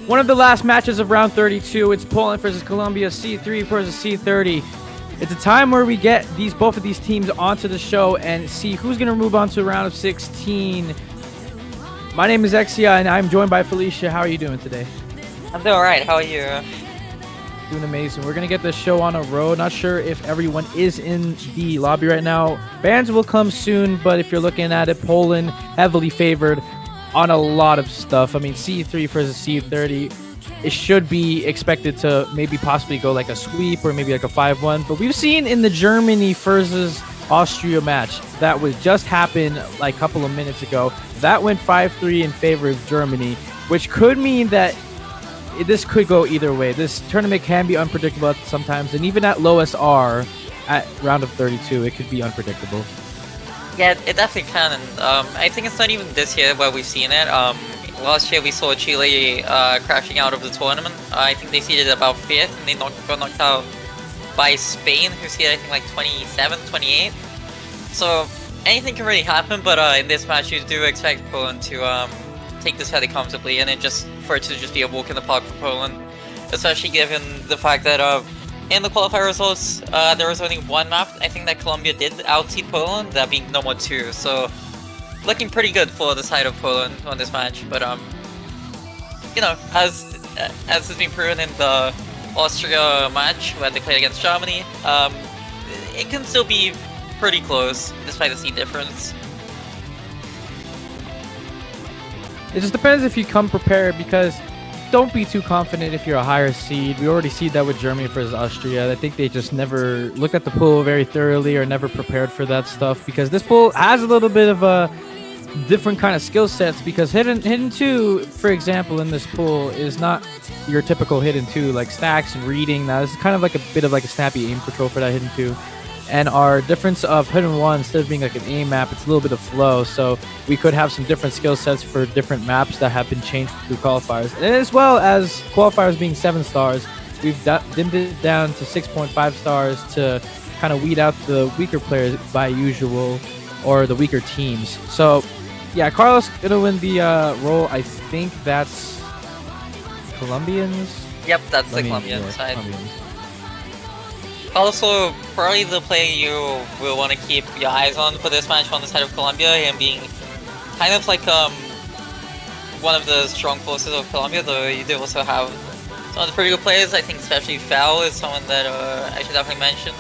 One of the last matches of round 32. It's Poland versus Colombia, C3 versus C30. It's a time where we get both of these teams onto the show and see who's going to move on to round of 16. My name is Exia, and I'm joined by Felicia. How are you doing today? I'm doing alright. How are you? Doing amazing. We're going to get this show on a road. Not sure if everyone is in the lobby right now. Bans will come soon, but if you're looking at it, Poland heavily favored on a lot of stuff. I mean, C3 versus C30, it should be expected to maybe possibly go like a sweep or maybe like a 5-1. But we've seen in the Germany versus Austria match that was just happened like a couple of minutes ago, that went 5-3 in favor of Germany, which could mean that this could go either way. This tournament can be unpredictable sometimes, and even at low SR at round of 32, it could be unpredictable. Yeah, it definitely can. And I think it's not even this year where we've seen it. Last year we saw Chile crashing out of the tournament. I think they seeded about 5th, and they got knocked out by Spain, who seeded I think like 27th, 28th. So anything can really happen, but in this match you do expect Poland to take this fairly comfortably, and for it to just be a walk in the park for Poland, especially given the fact that in the qualifier results there was only one map I think that Colombia did outseed Poland, that being number 2. So looking pretty good for the side of Poland on this match. But you know, as has been proven in the Austria match where they played against Germany, it can still be pretty close despite the seed difference. It just depends if you come prepared, because don't be too confident if you're a higher seed. We already see that with Germany versus Austria. I think they just never looked at the pool very thoroughly or never prepared for that stuff, because this pool has a little bit of a different kind of skill sets, because hidden 2, for example, in this pool is not your typical hidden 2 like stacks and reading. Now this is kind of like a bit of like a snappy aim control for that hidden 2. And our difference of hidden 1, instead of being like an aim map, it's a little bit of flow. So we could have some different skill sets for different maps that have been changed through qualifiers. And as well as qualifiers being 7 stars, we've dimmed it down to 6.5 stars to kind of weed out the weaker players by usual, or the weaker teams. So yeah, Carlos gonna win the role. I think that's Colombians. Yep, that's the Colombian side. Colombians. Also, probably the player you will want to keep your eyes on for this match on the side of Colombia, him being kind of like one of the strong forces of Colombia, though you do also have some of the pretty good players. I think especially Foul is someone that I should definitely mention.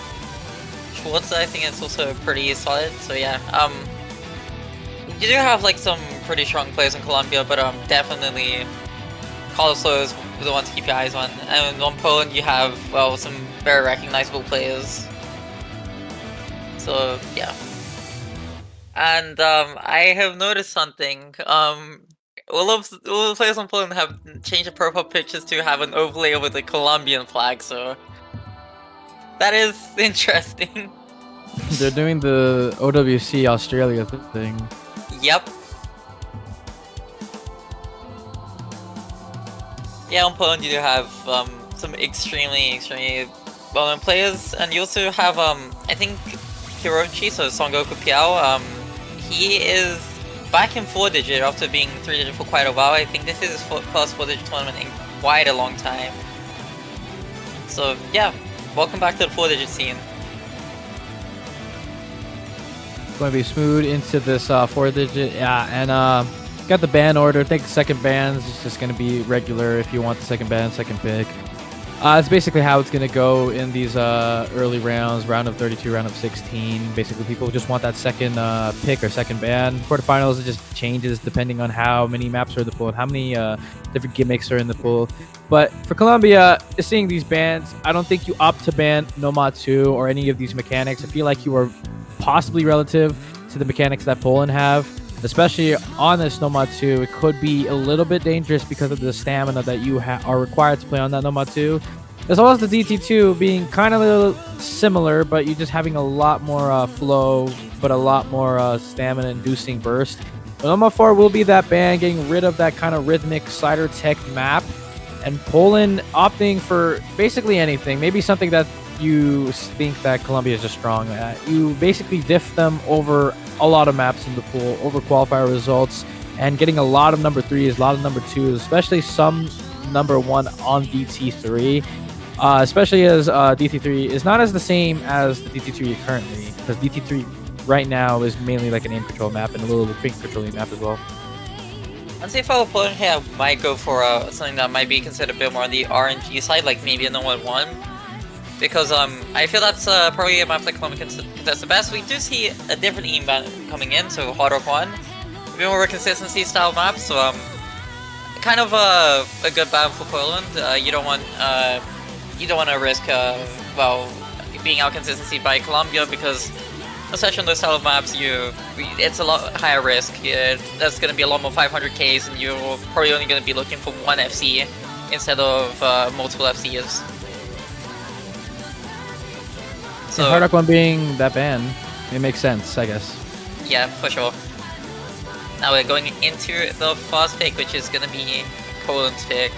Schwartz, I think, is also pretty solid. So yeah, you do have like some pretty strong players in Colombia, but definitely Carlos is the one to keep your eyes on. And on Poland, you have, well, some very recognizable players. So yeah. And I have noticed something. All of the players on Poland have changed the profile pictures to have an overlay with the Colombian flag. So that is interesting. They're doing the OWC Australia thing. Yep. Yeah, on Poland you do have some extremely well-known players, and you also have I think Hirochi, so Songoku Piao. He is back in 4-digit after being 3-digit for quite a while. I think this is his first 4-digit tournament in quite a long time. So yeah, welcome back to the 4-digit scene. Going to be smooth into this 4-digit, yeah, and got the ban order. I think the second ban is just going to be regular if you want the second ban, second pick. It's basically how it's going to go in these early rounds, round of 32, round of 16. Basically, people just want that second pick or second ban. Quarterfinals, it just changes depending on how many maps are in the pool and how many different gimmicks are in the pool. But for Colombia, seeing these bans, I don't think you opt to ban Nomad 2 or any of these mechanics. I feel like you are possibly relative to the mechanics that Poland have. Especially on this Nomad 2, it could be a little bit dangerous because of the stamina that you are required to play on that Nomad 2. As well as the DT2 being kind of a little similar, but you're just having a lot more flow, but a lot more stamina-inducing burst. But Nomad 4 will be that ban, getting rid of that kind of rhythmic slider tech map. And Poland opting for basically anything. Maybe something that you think that Colombia is just strong at. You basically diff them over a lot of maps in the pool, over qualifier results, and getting a lot of number 3s, a lot of number 2s, especially some #1 on DT3. Especially as DT3 is not as the same as the DT3 currently, because DT3 right now is mainly like an aim control map and a little bit finger controlling map as well. I'd say if our opponent here might go for something that might be considered a bit more on the RNG side, like maybe a No-1-1. Because I feel that's probably a map that Colombia can contest the best. We do see a different aim ban coming in, so Hard Rock 1. A bit more of a consistency style map, so kind of a good ban for Poland. You don't want to risk well, being out consistency by Colombia, because especially on those style of maps, it's a lot higher risk. There's going to be a lot more 500Ks, and you're probably only going to be looking for one FC instead of multiple FCs. So Hard Rock 1 being that ban, it makes sense, I guess. Yeah, for sure. Now we're going into the first pick, which is going to be Poland's pick.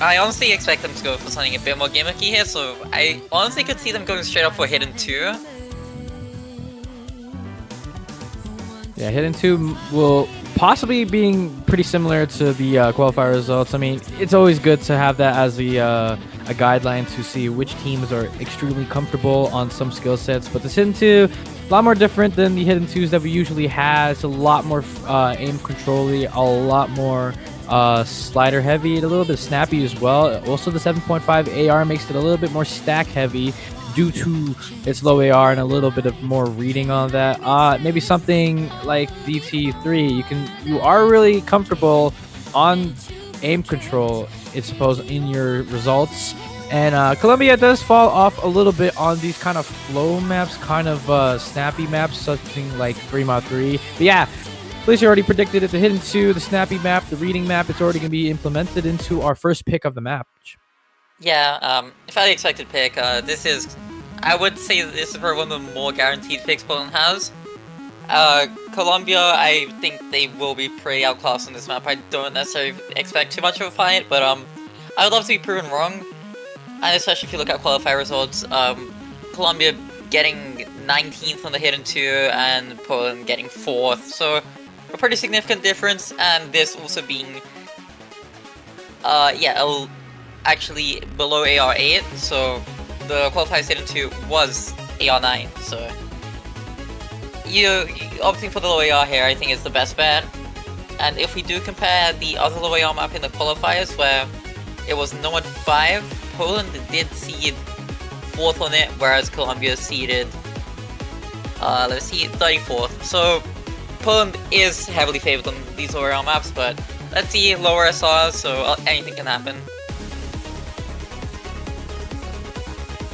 I honestly expect them to go for something a bit more gimmicky here, so I honestly could see them going straight up for Hidden 2. Yeah, Hidden 2 will possibly being pretty similar to the qualifier results. I mean, it's always good to have that as a guideline to see which teams are extremely comfortable on some skill sets. But this Hidden 2, a lot more different than the Hidden 2s that we usually have. It's a lot more aim control-y, a lot more slider heavy, and a little bit snappy as well. Also, the 7.5 AR makes it a little bit more stack heavy due to its low AR and a little bit of more reading on that. Maybe something like DT3, you are really comfortable on aim control, it's supposed, in your results. And Colombia does fall off a little bit on these kind of flow maps, kind of snappy maps, something like 3x3. But yeah, Felicia already predicted it. The Hidden 2, the snappy map, the reading map, it's already going to be implemented into our first pick of the map. Yeah, if I expected pick, I would say this is probably one of the more guaranteed picks Poland has. Colombia, I think they will be pretty outclassed on this map. I don't necessarily expect too much of a fight, but I would love to be proven wrong. And especially if you look at qualifier results, Colombia getting 19th on the Hidden 2 and Poland getting 4th. So a pretty significant difference, and this also being, actually below AR8, so the qualifier Hidden 2 was AR9, so you opting for the low AR here, I think, is the best bet. And if we do compare the other low AR map in the qualifiers, where it was No 5, Poland did seed 4th on it, whereas Colombia seeded, 34th. So Poland is heavily favored on these lower AR maps, but let's see, lower SRs, so anything can happen.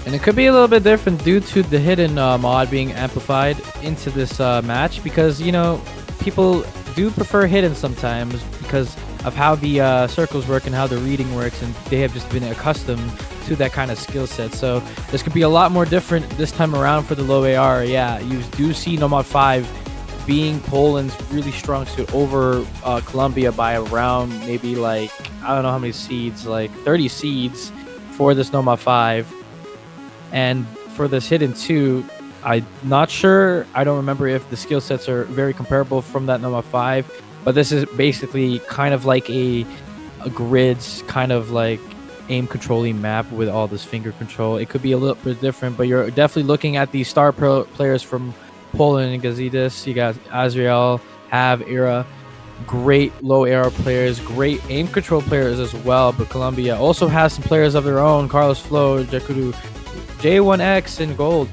And it could be a little bit different due to the hidden mod being amplified into this match, because, you know, people do prefer hidden sometimes because of how the circles work and how the reading works, and they have just been accustomed to that kind of skill set. So this could be a lot more different this time around for the low AR. Yeah, you do see No 5 being Poland's really strong suit over Colombia by around maybe, like, I don't know how many seeds, like 30 seeds for this No 5. And for this Hidden 2, I'm not sure. I don't remember if the skill sets are very comparable from that No 5. But this is basically kind of like a grids, kind of like aim controlling map with all this finger control. It could be a little bit different, but you're definitely looking at the star players from Poland and Gazidis. You got Azriel, Have, Ira. Great low AR players, great aim control players as well. But Colombia also has some players of their own. Carlos Flo, Jakuru, J1X, and Gold.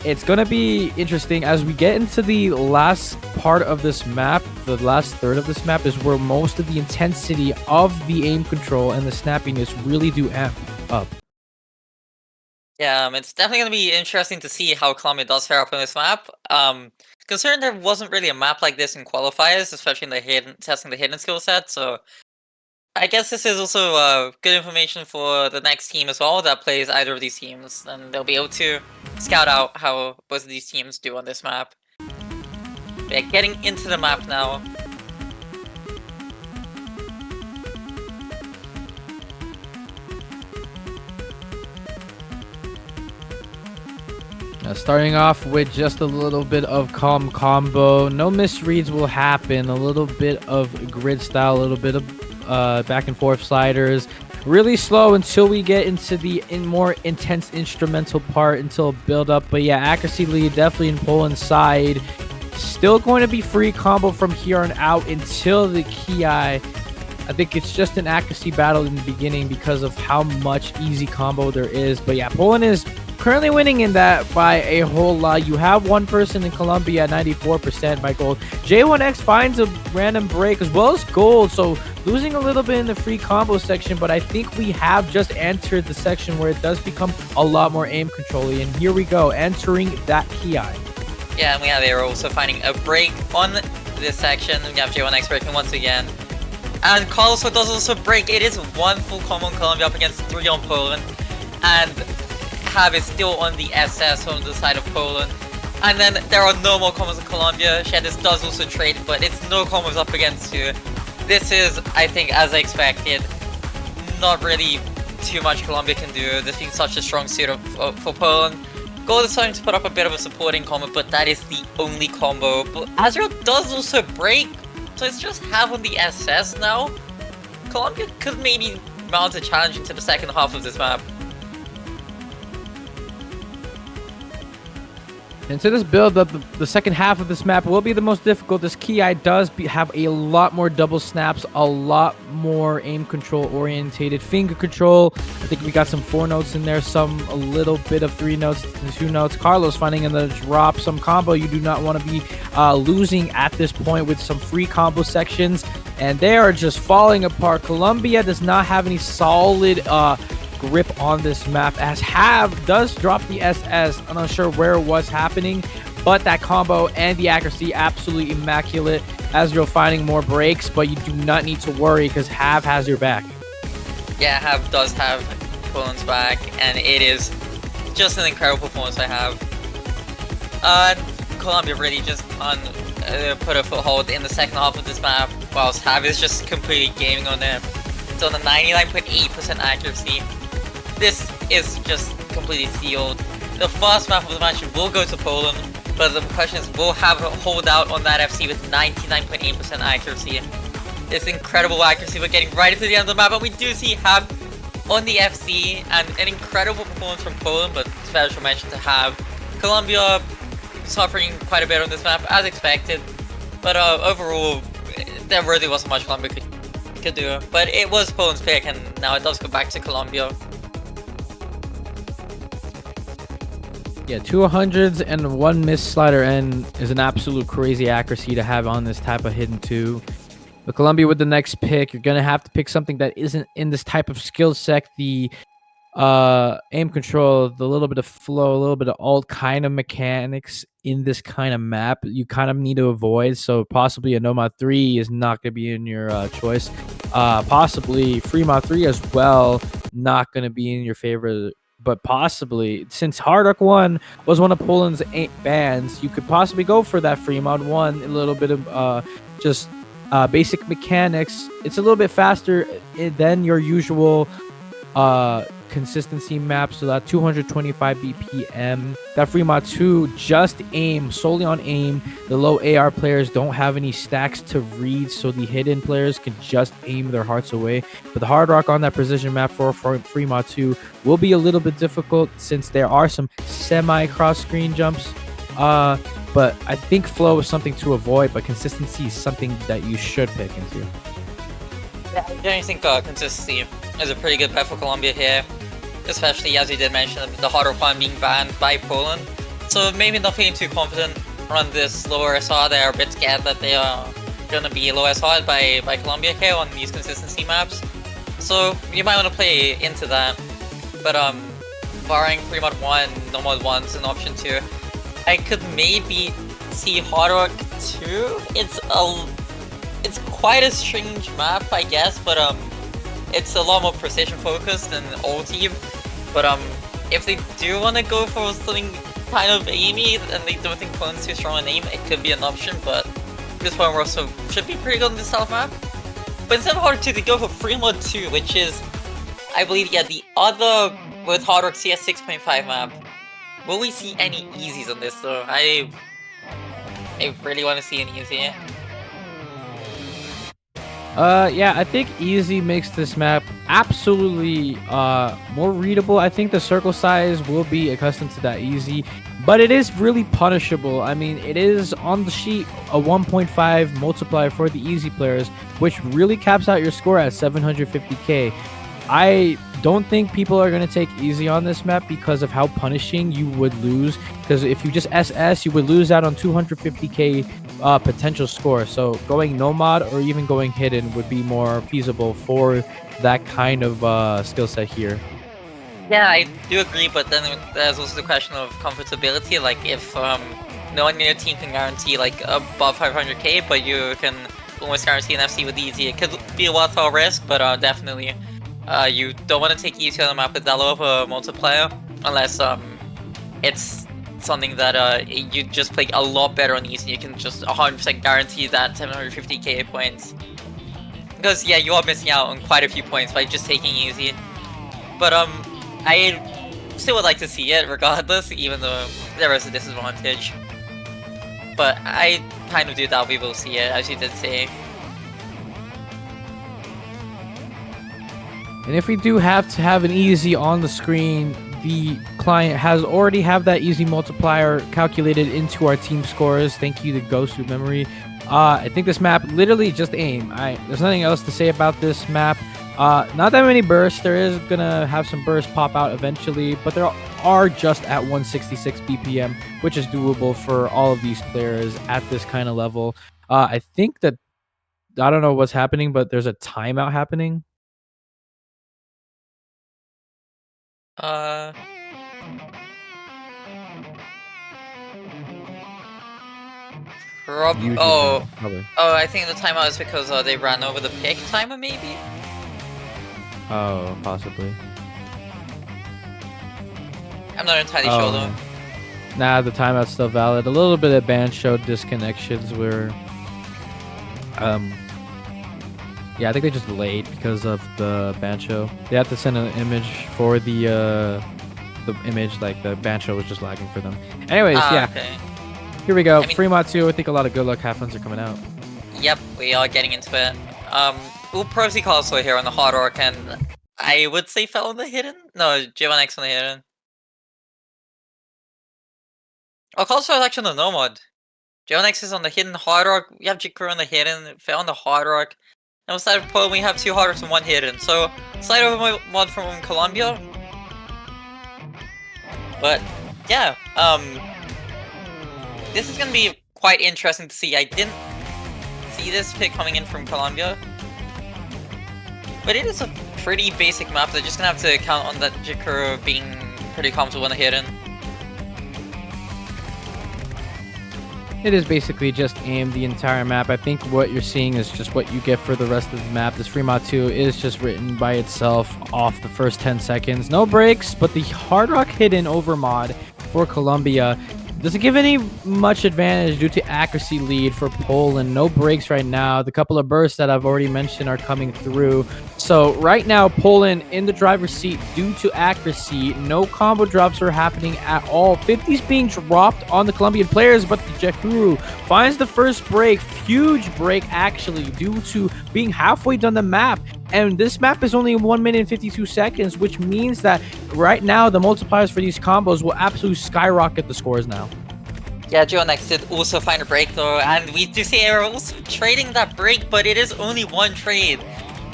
It's going to be interesting as we get into the last part of this map. The last third of this map is where most of the intensity of the aim control and the snappiness really do amp up. Yeah, it's definitely going to be interesting to see how Colombia does fare up on this map. Considering there wasn't really a map like this in qualifiers, especially in the testing the hidden skill set, so I guess this is also good information for the next team as well that plays either of these teams, and they'll be able to scout out how both of these teams do on this map. Yeah, getting into the map now. Starting off with just a little bit of combo. No misreads will happen. A little bit of grid style, a little bit of back and forth sliders. Really slow until we get into the more intense instrumental part until build up. But yeah, accuracy lead definitely in Poland's side. Still going to be free combo from here on out until the Ki. I think it's just an accuracy battle in the beginning because of how much easy combo there is. But yeah, Poland is currently winning in that by a whole lot. You have one person in Colombia at 94% by gold. J1X finds a random break as well as gold, so losing a little bit in the free combo section, but I think we have just entered the section where it does become a lot more aim control-y, and here we go, entering that Ki. Yeah, and we have Aero also finding a break on this section. We have J1X breaking once again. And Carlos does also break. It is one full combo on Colombia up against 3 on Poland. And Have is still on the SS on the side of Poland. And then there are no more combos in Colombia. Shadis does also trade, but it's no combos up against 2. This is, I think, as I expected, not really too much Colombia can do. This being such a strong suit for Poland. Gold is starting to put up a bit of a supporting combo, but that is the only combo. But Azrael does also break, so it's just Have on the SS now. Colombia could maybe mount a challenge into the second half of this map. And so this build up, the second half of this map will be the most difficult. This Ki does have a lot more double snaps, a lot more aim control orientated finger control. I think we got some 4 notes in there, a little bit of 3 notes to 2 notes. Carlos finding in the drop some combo you do not want to be losing at this point with some free combo sections. And they are just falling apart. Colombia does not have any solid grip on this map, as Have does drop the SS. I'm not sure where it was happening, but that combo and the accuracy absolutely immaculate. Azrael finding more breaks, but you do not need to worry because Have has your back. Yeah, Have does have Poland's back, and it is just an incredible performance by Have. Colombia really just can't put a foothold in the second half of this map, whilst Have is just completely gaming on it. It's on a 99.8% accuracy. This is just completely sealed. The first map of the match will go to Poland, but the question is, will Have a hold out on that FC with 99.8% accuracy? This incredible accuracy, we're getting right into the end of the map, and we do see Have on the FC, and an incredible performance from Poland, but special mention to Have. Colombia suffering quite a bit on this map, as expected, but overall, there really wasn't much Colombia could do. But it was Poland's pick, and now it does go back to Colombia. Yeah, 200s and 1 missed slider N is an absolute crazy accuracy to have on this type of hidden 2. But Colombia with the next pick, you're going to have to pick something that isn't in this type of skill set. The aim control, the little bit of flow, a little bit of all kind of mechanics in this kind of map you kind of need to avoid. So possibly a Nomad 3 is not going to be in your choice. Possibly Fremont 3 as well, not going to be in your favorite. But possibly, since Hard Rock 1 was one of Poland's 8 bans, you could possibly go for that Fremont 1, a little bit of just basic mechanics. It's a little bit faster than your usual consistency map, so that 225 BPM. That Fremont 2 just aim, solely on aim. The low AR players don't have any stacks to read, so the hidden players can just aim their hearts away. But the Hard Rock on that precision map for Fremont 2 will be a little bit difficult since there are some semi-cross screen jumps. But I think flow is something to avoid, but consistency is something that you should pick into. Yeah, I don't think consistency is a pretty good bet for Colombia here, especially as you did mention the Hard Rock 1 being banned by Poland. So maybe not feeling too confident on this lower SR. They are a bit scared that they are going to be low SR by Colombia here on these consistency maps. So you might want to play into that. But barring Fremont 1, Nomad 1 is an option too. I could maybe see Hard Rock 2. It's quite a strange map, I guess, but it's a lot more precision focused than Old Team. But if they do want to go for something kind of aimy and they don't think Poland's too strong on aim, it could be an option. But this one also should be pretty good on this south map. But instead of Hard Rock 2, they go for Fremont 2, which is, I believe, yeah, the other with Hard Rock CS 6.5 map. Will we see any easies on this though? I really want to see an easy. Yeah, I think easy makes this map absolutely more readable. I think the circle size will be accustomed to that easy, but it is really punishable. I mean, it is on the sheet a 1.5 multiplier for the easy players, which really caps out your score at 750k. I don't think people are going to take easy on this map because of how punishing you would lose. Because if you just SS, you would lose out on 250k potential score. So going nomad or even going hidden would be more feasible for that kind of skill set here. Yeah, I do agree, but then there's also the question of comfortability. Like, if no one in your team can guarantee like above 500k, but you can almost guarantee an FC with easy, it could be a worthwhile risk. But definitely, you don't want to take easy on the map with that low of a multiplier, unless it's something that you just play a lot better on easy. You can just 100% guarantee that 750k points. Because yeah, you are missing out on quite a few points by just taking easy. But I still would like to see it regardless, even though there is a disadvantage. But I kind of do doubt we will see it, as you did say. And if we do have to have an easy on the screen, the client has already have that easy multiplier calculated into our team scores. Thank you to Ghost with Memory. I think this map literally just aim. There's nothing else to say about this map. Not that many bursts. There is gonna have some bursts pop out eventually, but there are just at 166 BPM, which is doable for all of these players at this kind of level. I think that I don't know what's happening, but there's a timeout happening. Uh, Usually, probably. Oh, I think the timeout is because they ran over the pick timer, maybe? Oh, possibly. I'm not entirely sure though. Nah, the timeout's still valid. A little bit of band showed disconnections where, yeah, I think they just delayed because of the band show. They had to send an image for the image, like the band show was just lagging for them. Anyways, yeah. Okay. Here we go. I mean, Fremont 2. I think a lot of good luck half runs are coming out. Yep, we are getting into it. We'll Prosy Castle here on the hard arc, and I would say fell on the hidden? No, J1X on the hidden. Oh, Castle is actually on the nomad. J1X is on the hidden hard arc. We have Jikuru on the hidden, fell on the hard arc. And on the side of Poland, we have 2 hard arcs and 1 hidden. So, slight over mod from Colombia. But, yeah, this is gonna be quite interesting to see. I didn't see this pick coming in from Colombia, but it is a pretty basic map. They're just gonna have to count on that Jikuru being pretty comfortable in the hidden. It is basically just aim the entire map. I think what you're seeing is just what you get for the rest of the map. This Fremont 2 is just written by itself off the first 10 seconds. No breaks, but the hard rock hidden over mod for Colombia doesn't give any much advantage due to accuracy lead for Poland. No breaks right now. The couple of bursts that I've already mentioned are coming through. So right now, Poland in the driver's seat due to accuracy. No combo drops are happening at all. 50s being dropped on the Colombian players, but the Jekuru finds the first break. Huge break, actually, due to being halfway done the map. And this map is only 1 minute and 52 seconds, which means that right now the multipliers for these combos will absolutely skyrocket the scores now. Yeah, J1X did also find a break though, and we do see we're also trading that break, but it is only 1 trade.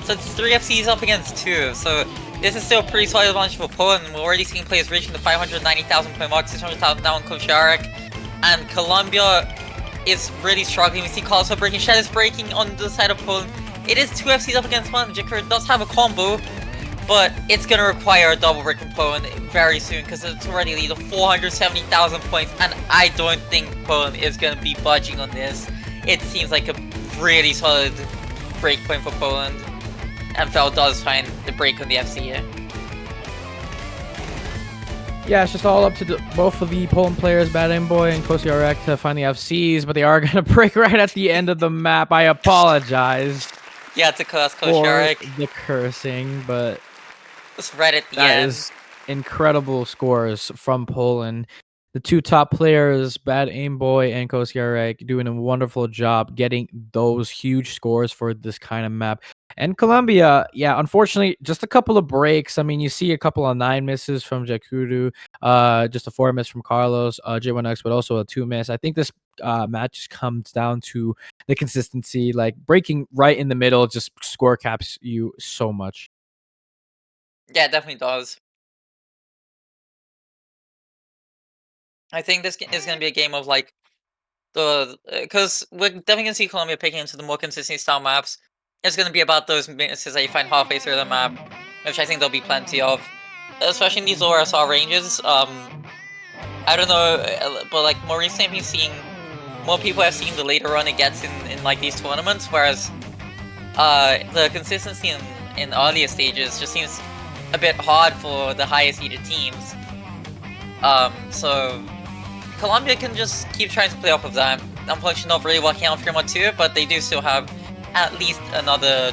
So it's 3 FCs up against 2, so this is still a pretty solid advantage for Poland. We're already seeing players reaching the 590,000 point mark, 600,000 now on Kosharek, and Colombia is really struggling. We see Carlso breaking, Shed is breaking on the side of Poland. It is 2 FCs up against 1. Jikuru does have a combo, but it's gonna require a double break from Poland very soon because it's already lead of 470,000 points, and I don't think Poland is gonna be budging on this. It seems like a really solid break point for Poland, and Fel does find the break on the FC here. Yeah, it's just all up to both of the Poland players, Bad Aim Boy and Kosiarek, to find the FCs, but they are gonna break right at the end of the map. I apologize. Yeah, to curse Kosharek. The cursing, but it's right at the end. That is incredible scores from Poland. The two top players, Bad Aim Boy and Kosiarek, doing a wonderful job getting those huge scores for this kind of map. And Colombia, yeah, unfortunately, just a couple of breaks. I mean, you see a couple of 9 misses from Jakuru, just a 4 miss from Carlos, J1X, but also a 2 miss. I think this match comes down to the consistency, like breaking right in the middle, just score caps you so much. Yeah, it definitely does. I think this is going to be a game of like because we're definitely gonna see Colombia picking into the more consistent style maps. It's gonna be about those misses that you find halfway through the map, which I think there'll be plenty of, especially in these ORSR ranges. I don't know, but like more recently, I've been seeing more people have seen the later run it gets in like these tournaments, whereas the consistency in earlier stages just seems a bit hard for the highest seeded teams. So Colombia can just keep trying to play off of that. Unfortunately, not really working out for Fremont 2, but they do still have at least another.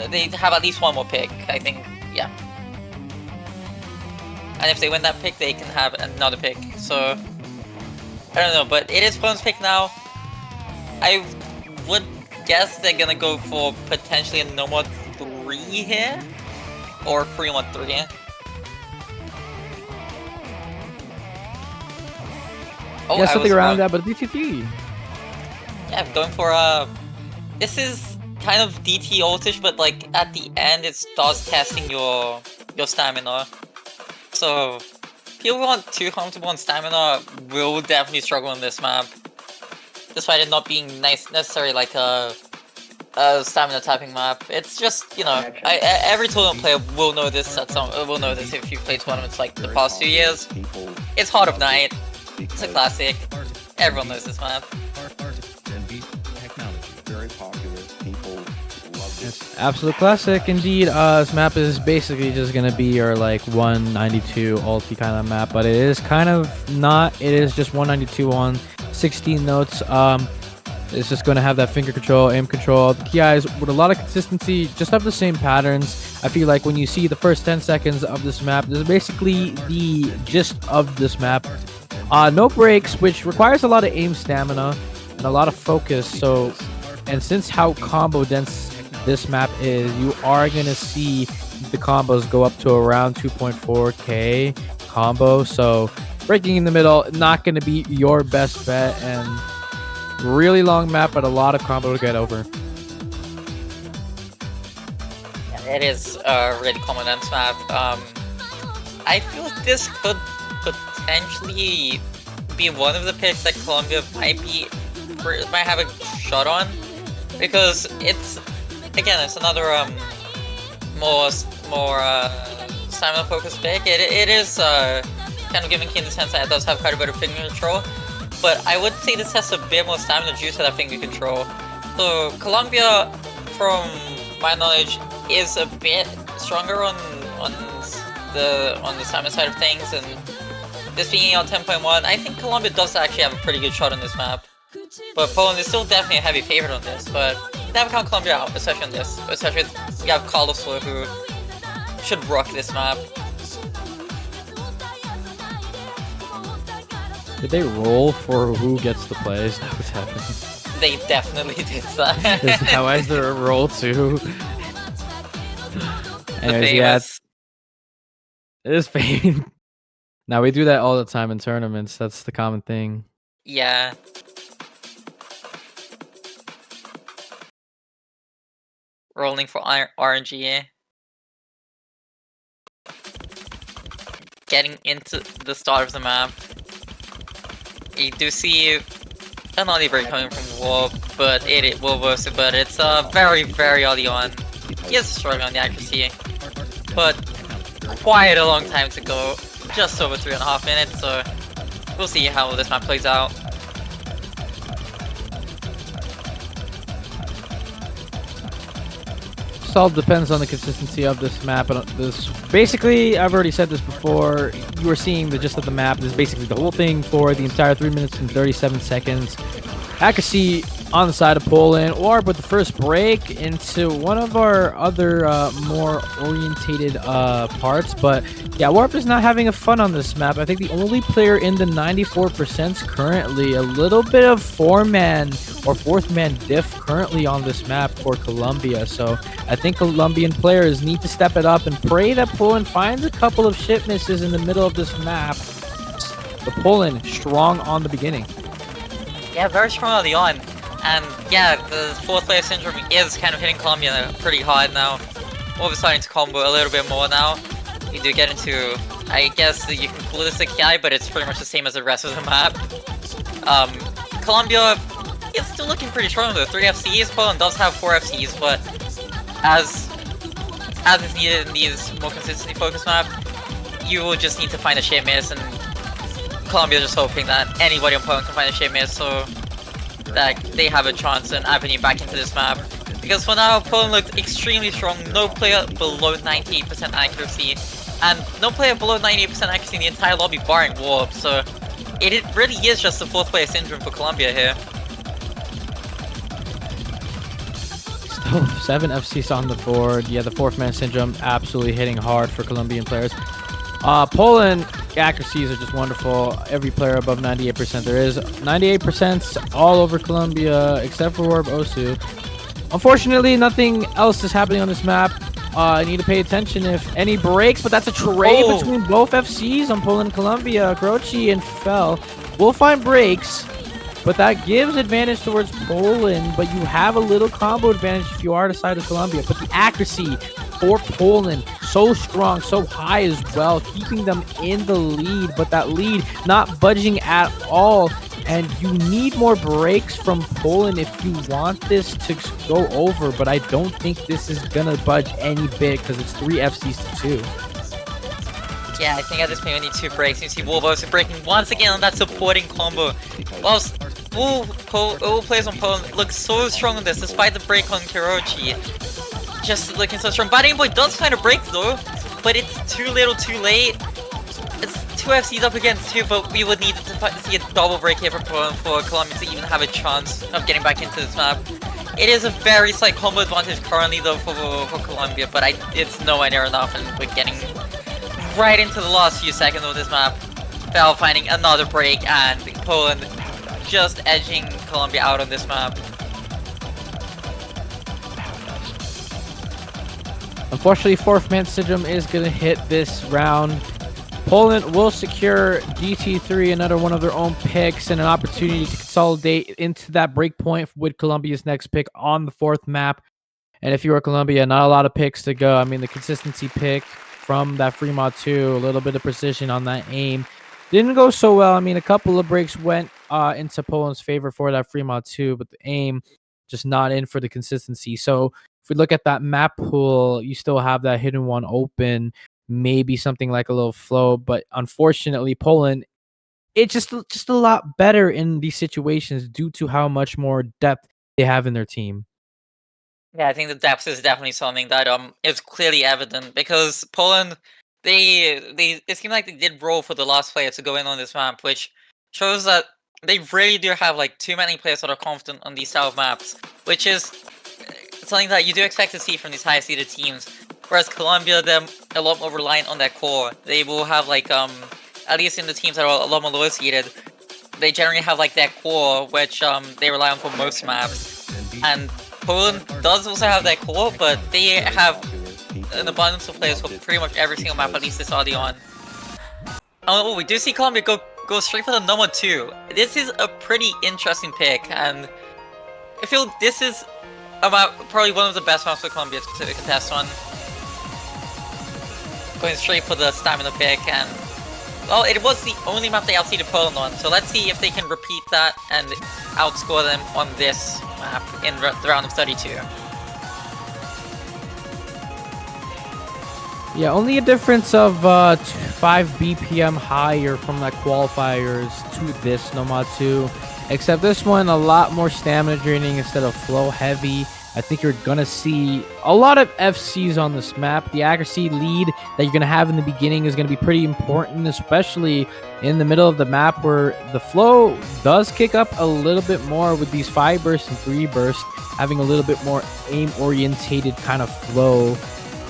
They have at least one more pick, I think. Yeah. And if they win that pick, they can have another pick. So I don't know, but it is Poland's pick now. I would guess they're gonna go for potentially a normal 3 here, or Fremont 3. Oh, Yeah, something around that, but DTT. Yeah, I'm going for this is kind of DT ultish, but like at the end it starts testing your stamina. So people who aren't too comfortable on stamina will definitely struggle in this map, despite it not being necessarily like a stamina tapping map. It's just, you know, every tournament player will know this will know this if you've played tournaments like the past 2 years. It's Heart of Night. It's a classic. Everyone knows this map. It's absolute classic indeed. This map is basically just gonna be your like 192 ulti kind of map, but it is kind of not. It is just 192 on 16 notes. It's just gonna have that finger control, aim control. The key eyes with a lot of consistency, just have the same patterns. I feel like when you see the first 10 seconds of this map, this is basically the gist of this map. No breaks, which requires a lot of aim stamina and a lot of focus. So, and since how combo dense this map is, you are gonna see the combos go up to around 2.4k combo. So, breaking in the middle, not gonna be your best bet, and really long map, but a lot of combo to get over. It is a really common dense map. I feel this could potentially be one of the picks that Colombia might have a shot on, because it's another more stamina focused pick. It is kind of gimmicky in the sense that it does have quite a bit of finger control, but I would say this has a bit more stamina due to that finger control. So Colombia, from my knowledge, is a bit stronger on the stamina side of things, and this being on 10.1, I think Colombia does actually have a pretty good shot on this map. But Poland is still definitely a heavy favorite on this, but never count Colombia out, especially on this. Especially with, you have Carlos who should rock this map. Did they roll for who gets the plays? That was happening. They definitely did that. Why is there a roll too? Anyways, yeah, it is fame. Now we do that all the time in tournaments. That's the common thing. Yeah. Rolling for RNG. Getting into the start of the map. You do see an early break coming from Warp, but it will burst it, but it's very, very early on. He is struggling on the accuracy, but quite a long time to go. Just over 3.5 minutes, so we'll see how this map plays out. Just all depends on the consistency of this map. And this, basically, I've already said this before. You are seeing the gist of the map. This is basically the whole thing for the entire 3 minutes and 37 seconds. Accuracy on the side of Poland. Warp with the first break into one of our other more orientated parts. But yeah, Warp is not having a fun on this map. I think the only player in the 94% currently. A little bit of 4-man or 4th-man diff currently on this map for Colombia. So I think Colombian players need to step it up and pray that Poland finds a couple of ship misses in the middle of this map. But Poland strong on the beginning. Yeah, very strong early on. And yeah, the 4th player syndrome is kind of hitting Colombia pretty hard now. We're starting to combo a little bit more now. You do get into, I guess you can call this a KI, but it's pretty much the same as the rest of the map. Colombia is still looking pretty strong though. 3 FCs, Poland does have 4 FCs, but as is needed in these more consistently focused maps, you will just need to find a ship miss, and Colombia just hoping that anybody on Poland can find a ship miss so that they have a chance and avenue back into this map. Because for now, Poland looked extremely strong, no player below 98% accuracy, and no player below 98% accuracy in the entire lobby barring Warp, so it really is just the 4th player syndrome for Colombia here. Still 7 FCs on the board. Yeah, the 4th-man syndrome absolutely hitting hard for Colombian players. Poland accuracies are just wonderful. Every player above 98% there is. 98% all over Colombia except for Warp Osu. Unfortunately, nothing else is happening on this map. I need to pay attention if any breaks, but that's a trade between both FCs on Poland and Colombia. Croci and Fel will find breaks, but that gives advantage towards Poland, but you have a little combo advantage if you are the side of Colombia. But the accuracy for Poland, so strong, so high as well, keeping them in the lead, but that lead not budging at all. And you need more breaks from Poland if you want this to go over, but I don't think this is gonna budge any bit because it's 3 FCs to 2. Yeah, I think at this point we need 2 breaks. You see Wolvo's breaking once again on that supporting combo. Whilst all players on Poland look so strong on this, despite the break on Kirochi. Just looking so strong. Batting Boy does find a break though, but it's too little too late. It's 2 FCs up against 2, but we would need to see a double break here for Colombia to even have a chance of getting back into this map. It is a very slight combo advantage currently though for Colombia, but it's nowhere near enough, and we're getting right into the last few seconds of this map. Fel finding another break, and Poland just edging Colombia out on this map. Unfortunately, 4th-man syndrome is going to hit this round. Poland will secure GT3, another one of their own picks, and an opportunity to consolidate into that breakpoint with Colombia's next pick on the 4th map. And if you are Colombia, not a lot of picks to go. I mean, the consistency pick from that free mod 2, a little bit of precision on that aim. Didn't go so well. I mean, a couple of breaks went into Poland's favor for that free mod 2, but the aim just not in for the consistency. So if we look at that map pool, you still have that hidden one open, maybe something like a little flow, but unfortunately Poland, it's just a lot better in these situations due to how much more depth they have in their team. Yeah, I think the depth is definitely something that is clearly evident, because Poland, it seemed like they did roll for the last player to go in on this map, which shows that they really do have like too many players that are confident on these style of maps, which is something that you do expect to see from these high seeded teams. Whereas Colombia, they're a lot more reliant on their core. They will have like at least in the teams that are a lot more lower seeded, they generally have like their core, which they rely on for most maps. And Poland does also have their core, but they have an abundance of players for pretty much every single map, at least this early on. Oh, we do see Colombia go straight for the number 2. This is a pretty interesting pick, and I feel this is about probably one of the best maps for Colombia to contest on. Going straight for the stamina pick, and well, it was the only map they outseeded Poland on, so let's see if they can repeat that and outscore them on this map in the round of 32. Yeah, only a difference of 5 BPM higher from that qualifiers to this Nomad 2. Except this one, a lot more stamina draining instead of flow heavy. I think you're going to see a lot of FCs on this map. The accuracy lead that you're going to have in the beginning is going to be pretty important, especially in the middle of the map where the flow does kick up a little bit more with these 5 bursts and 3 bursts, having a little bit more aim-orientated kind of flow.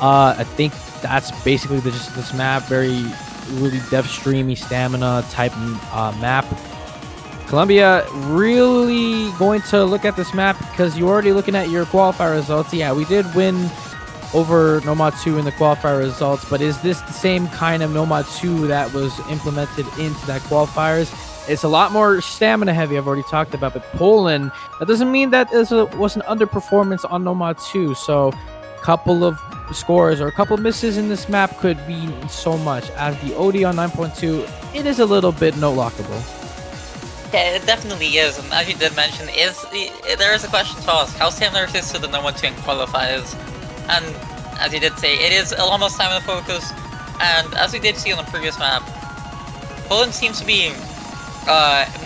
I think that's basically the gist of this map. Very, really dev streamy stamina type map. Colombia really going to look at this map because you're already looking at your qualifier results. Yeah, we did win over Nomad 2 in the qualifier results, but is this the same kind of Nomad 2 that was implemented into that qualifiers? It's a lot more stamina heavy, I've already talked about, but Poland, that doesn't mean that this was an underperformance on Nomad 2, so a couple of scores or a couple of misses in this map could mean so much. As the OD on 9.2, it is a little bit no-lockable. Yeah, it definitely is, and as you did mention, there is a question to ask, how similar is this to the number 2 in qualifiers? And as you did say, it is a lot more stamina focus, and as we did see on the previous map, Poland seems to be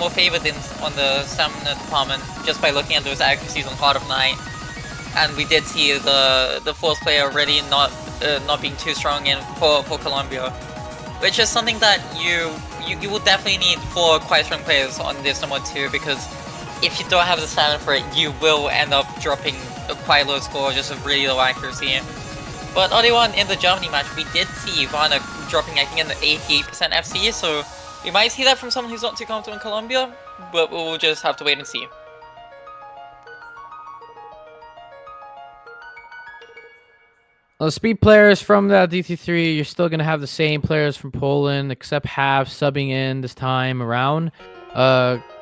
more favored on the stamina department just by looking at those accuracies on Heart of Night, and we did see the fourth player already not being too strong for Colombia, which is something that you will definitely need for quite strong players on this number 2, because if you don't have the stamina for it, you will end up dropping a quite low score, just a really low accuracy. But early on in the Germany match, we did see Ivana dropping, I think, in the 88% FC, so we might see that from someone who's not too comfortable in Colombia, but we'll just have to wait and see. Well, speed players from the DT3, you're still going to have the same players from Poland, except half subbing in this time around.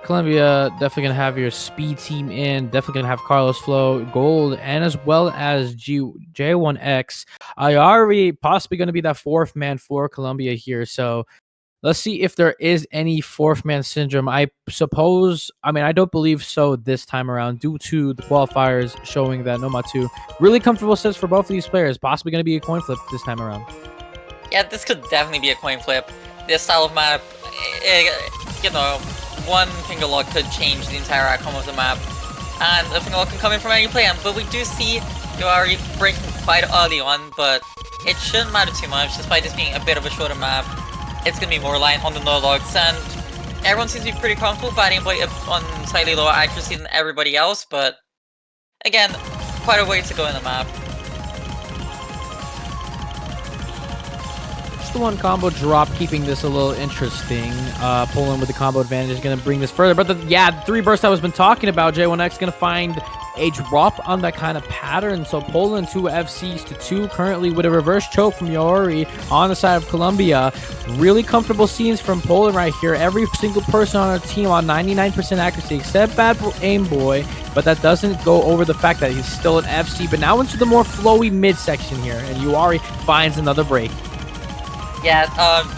Colombia, definitely going to have your speed team in, definitely going to have Carlos Flo, Gold, and as well as J1X. Ayari possibly going to be that 4th man for Colombia here, so let's see if there is any 4th man syndrome. I suppose, I mean, I don't believe so this time around due to the qualifiers showing that Nomad 2 really comfortable sets for both of these players. Possibly going to be a coin flip this time around. Yeah, this could definitely be a coin flip. This style of map, you know, one finger lock could change the entire outcome of the map. And a finger lock can come in from any player, but we do see you are breaking quite early on, but it shouldn't matter too much, despite this being a bit of a shorter map. It's going to be more reliant on the no-logs, and everyone seems to be pretty comfortable batting on slightly lower accuracy than everybody else, but again, quite a way to go in the map. Just the one combo drop, keeping this a little interesting. Poland with the combo advantage is going to bring this further, but the 3 bursts I was been talking about, J1X going to find a drop on that kind of pattern. So Poland 2 FCs to 2 currently with a reverse choke from Yori on the side of Colombia. Really comfortable scenes from Poland right here. Every single person on our team on 99% accuracy except Bad Aim Boy, but that doesn't go over the fact that he's still an FC. But now into the more flowy midsection here, and Yori finds another break. Yeah,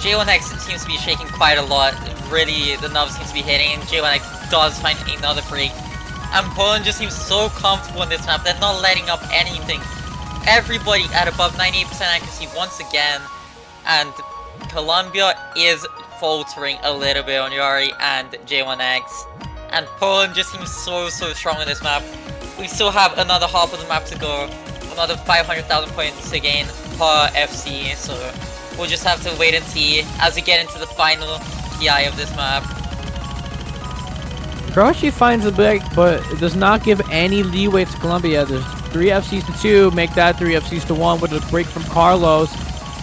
J1X seems to be shaking quite a lot. Really, the nub seems to be hitting, and J1X does find another break. And Poland just seems so comfortable in this map. They're not letting up anything. Everybody at above 98% accuracy once again. And Colombia is faltering a little bit on Yari and J1X. And Poland just seems so strong in this map. We still have another half of the map to go. Another 500,000 points to gain per FC. So we'll just have to wait and see as we get into the final TI of this map. Croatia finds the break, but it does not give any leeway to Colombia. There's 3 FCs to 2, make that 3 FCs to 1 with a break from Carlos.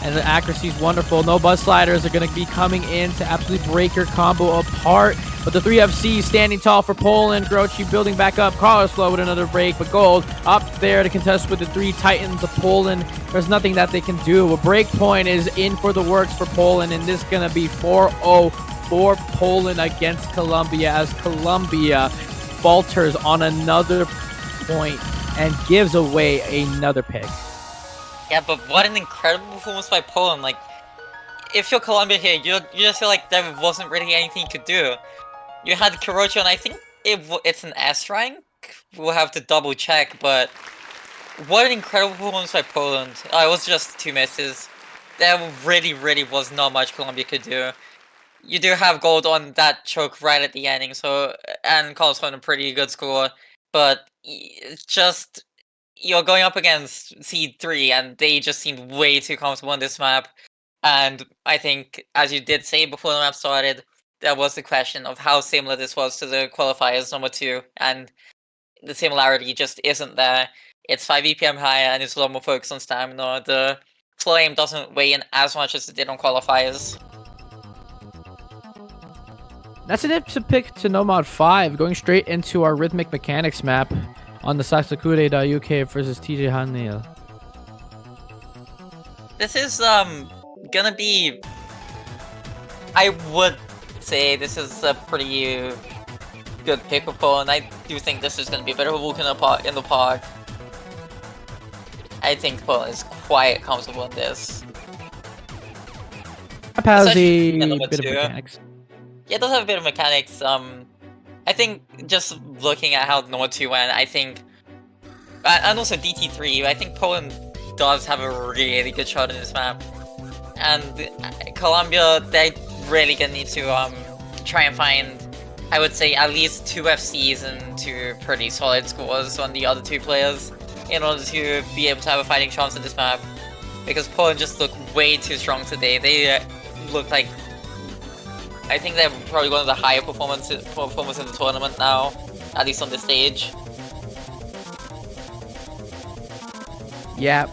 And the accuracy is wonderful. No buzz sliders are going to be coming in to absolutely break your combo apart. But the 3 FCs standing tall for Poland. Croatia building back up. Carlos Flow with another break. But Gold up there to contest with the 3 Titans of Poland. There's nothing that they can do. A break point is in for the works for Poland. And this is going to be 4-0. For Poland against Colombia, as Colombia falters on another point and gives away another pick. Yeah, but what an incredible performance by Poland. Like, if you're Colombia here, you just feel like there wasn't really anything you could do. You had Kurochi, and I think it's an S rank. We'll have to double check, but what an incredible performance by Poland. It was just 2 misses. There really was not much Colombia could do. You do have Gold on that choke right at the ending, so, and Carlos on a pretty good score, but just you're going up against Seed 3, and they just seemed way too comfortable on this map. And I think, as you did say before the map started, there was the question of how similar this was to the qualifiers number 2, and the similarity just isn't there. It's 5 EPM higher, and it's a lot more focused on stamina. The floor aim doesn't weigh in as much as it did on qualifiers. That's an instant pick to Nomad 5, going straight into our Rhythmic Mechanics map on the Saksakure.uk versus TJ Hanil. This is gonna be, I would say this is a pretty good pick for Paul, and I do think this is gonna be a bit of a walk in the park. I think Paul is quite comfortable in this. Map has a Especially bit of two. mechanics. Yeah, it does have a bit of mechanics. I think just looking at how Nord 2 went, I think, and also DT3, I think Poland does have a really good shot in this map. And Colombia, they really gonna need to try and find, I would say, at least 2 FCs and 2 pretty solid scores on the other 2 players in order to be able to have a fighting chance in this map. Because Poland just look way too strong today. They look like, I think they're probably one of the higher performers in the tournament now, at least on this stage. Yeah,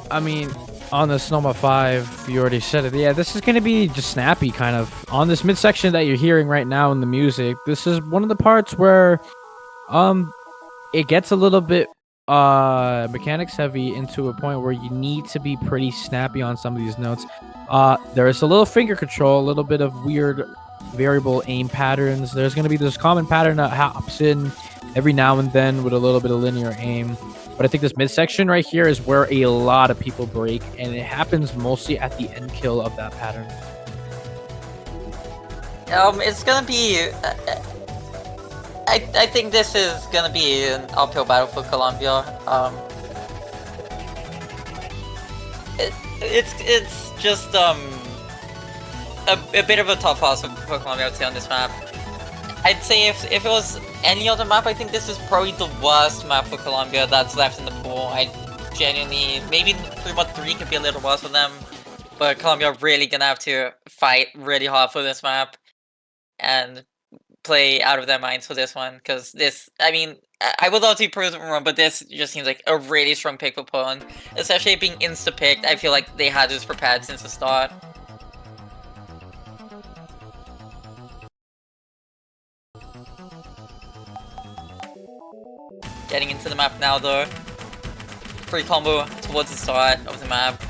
I mean, on the Sonoma 5, you already said it. Yeah, this is going to be just snappy, kind of. On this midsection that you're hearing right now in the music, this is one of the parts where it gets a little bit mechanics heavy into a point where you need to be pretty snappy on some of these notes. There is a little finger control, a little bit of weird variable aim patterns. There's going to be this common pattern that hops in every now and then with a little bit of linear aim. But I think this midsection right here is where a lot of people break, and it happens mostly at the end kill of that pattern. It's gonna be. I think this is gonna be an uphill battle for Colombia. It's just a bit of a tough house for Colombia, I would say, on this map. I'd say if it was any other map, I think this is probably the worst map for Colombia that's left in the pool. I genuinely, maybe 3-3 could be a little worse for them, but Colombia are really gonna have to fight really hard for this map and play out of their minds for this one, because this, I mean, I would love to be proven wrong, but this just seems like a really strong pick for Poland, especially being insta-picked. I feel like they had this prepared since the start. Getting into the map now though. Free combo towards the start of the map.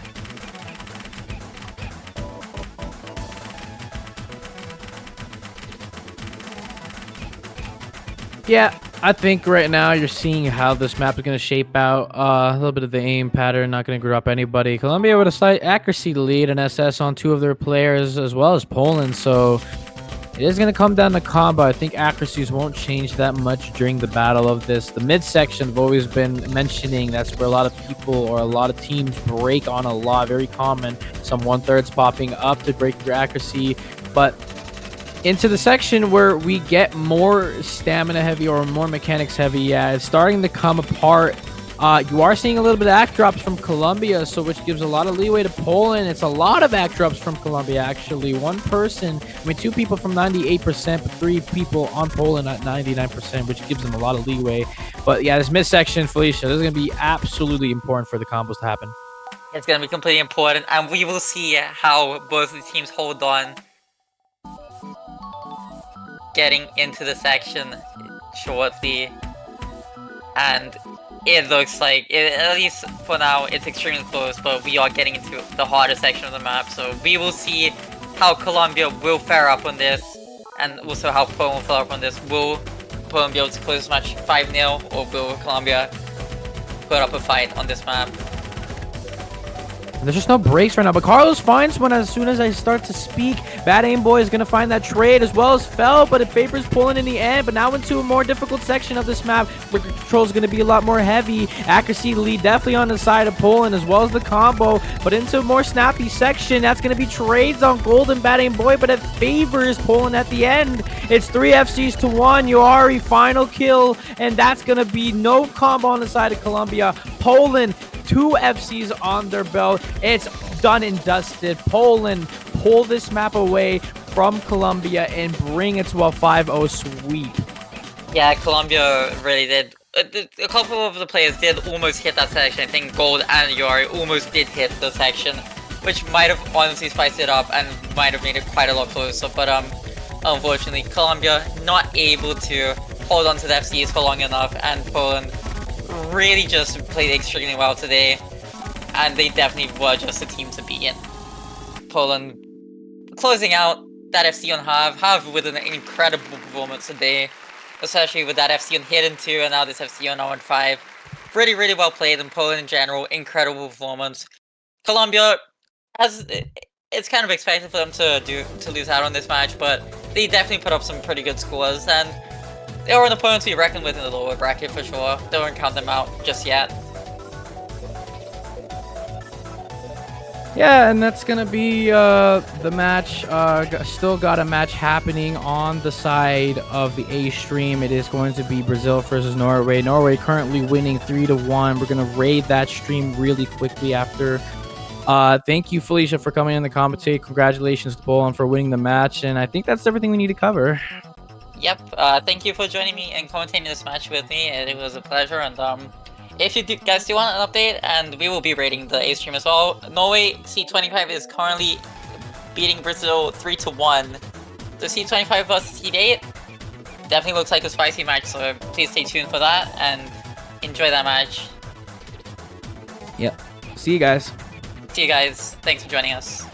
Yeah, I think right now you're seeing how this map is going to shape out. A little bit of the aim pattern, not going to drop anybody. Colombia with a slight accuracy lead and SS on 2 of their players, as well as Poland, so it is going to come down to combo. I think accuracies won't change that much during the battle of this. The midsection I've always been mentioning, that's where a lot of people or a lot of teams break on a lot. Very common. Some 1/3s popping up to break your accuracy. But into the section where we get more stamina heavy or more mechanics heavy, yeah, it's starting to come apart. You are seeing a little bit of act drops from Colombia, so which gives a lot of leeway to Poland. It's a lot of act drops from Colombia, actually. 2 people from 98%, but 3 people on Poland at 99%, which gives them a lot of leeway. But yeah, this midsection, Felicia, this is going to be absolutely important for the combos to happen. It's going to be completely important, and we will see how both of the teams hold on. Getting into the section shortly, and it looks like, at least for now, it's extremely close, but we are getting into the harder section of the map, so we will see how Colombia will fare up on this, and also how Poland will fare up on this. Will Poland be able to close this match 5-0, or will Colombia put up a fight on this map? There's just no breaks right now, but Carlos finds one as soon as I start to speak. Bad Aim Boy is going to find that trade as well as Fell, but it favors Poland in the end. But now into a more difficult section of this map where control is going to be a lot more heavy. Accuracy lead definitely on the side of Poland as well as the combo, but into a more snappy section. That's going to be trades on Gold and Bad Aim Boy, but it favors Poland at the end. It's 3 FCs to 1. Yari final kill, and that's going to be no combo on the side of Colombia. Poland 2 FCs on their belt. It's done and dusted. Poland pull this map away from Colombia and bring it to a 5-0 sweep. Yeah, Colombia really did. A couple of the players did almost hit that section. I think Gold and Yari almost did hit the section, which might have honestly spiced it up and might have made it quite a lot closer. But unfortunately, Colombia not able to hold on to the FCs for long enough, and Poland really just played extremely well today, and they definitely were just a team to be in. Poland closing out that FC on Have with an incredible performance today, especially with that FC on Hidden 2 and now this FC on 0-5. Really, really well played, and Poland in general, incredible performance. Colombia, it's kind of expected for them to lose out on this match, but they definitely put up some pretty good scores, and they are an opponent to be reckoned with in the lower bracket for sure. Don't count them out just yet. Yeah, and that's going to be the match. Still got a match happening on the side of the A stream. It is going to be Brazil versus Norway. Norway currently winning 3-1. We're going to raid that stream really quickly after. Thank you, Felicia, for coming in the commentate. Congratulations to Poland for winning the match. And I think that's everything we need to cover. Yep, thank you for joining me and commentating this match with me. It was a pleasure, and if you guys do want an update, and we will be rating the A stream as well. Norway C25 is currently beating Brazil 3-1. The C25 versus C8 definitely looks like a spicy match, so please stay tuned for that and enjoy that match. Yep. See you guys. See you guys. Thanks for joining us.